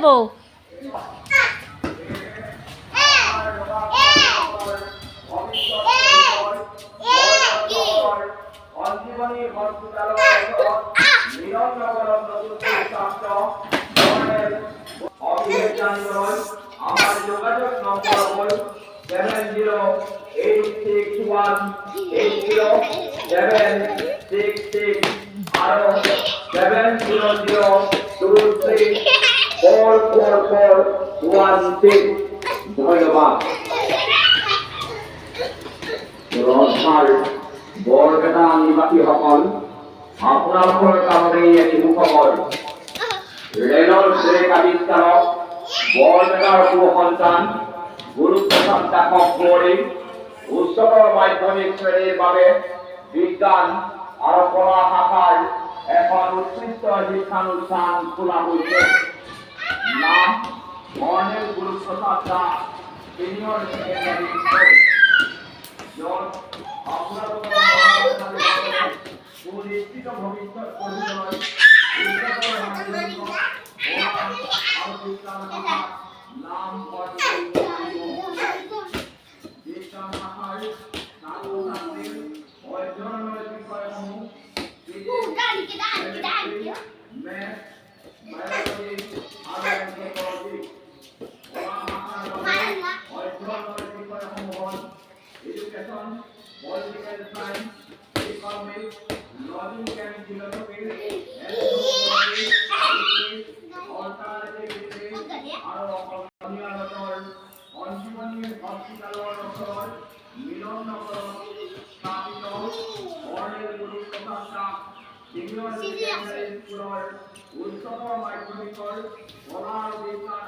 দেব। আমার যোগাযোগ নম্বর হল 7086180766 আরো 7002344416। ধন্যবাদ। বৰপেটা নিবাসীসকল, আপোনালোকৰ কাৰণে এটি সুখবৰ। ৰেলৰ ব্ৰেক আৱিষ্কাৰক বৰপেটাৰ সন্তান গুৰুপ্ৰসাদ দাসক কুঁৱৰী উচ্চতৰ মাধ্যমিক শ্ৰেণীৰ বাবে বিজ্ঞান আৰু কলা শাখাৰ এখন উৎকৃষ্ট শিক্ষানুষ্ঠান খোলা হৈছে। নাম colonel Guruprasad Das senior secondary school, য'ত আপোনালোকৰ সুনিশ্চিত ভৱিষ্যত পঢ়িবলৈ উচ্চতৰ মাধ্যমিক আৰু বিজ্ঞান শাখাত নাম ভৰ্তি বিজ্ঞান শাখাৰ ছাত্ৰ-ছাত্ৰীৰ অধ্যয়নৰ বিষয়সমূহ মেথ, বায়'লজি আৰু এন্থ্ৰপ'লজি। কলা শাখাৰ অধ্যয়নৰ বিষয়সমূহ হ'ল education, political science, economics, logic and philosophy, আৰু অসমীয়া সঞ্জীৱনী হস্পিটেলৰ ওচৰত মিলন নগৰত স্থাপিত colonel Guruprasad Das senior secondary স্কুলৰ উচ্চতৰ মাধ্যমিকৰ কলা আৰু বিজ্ঞান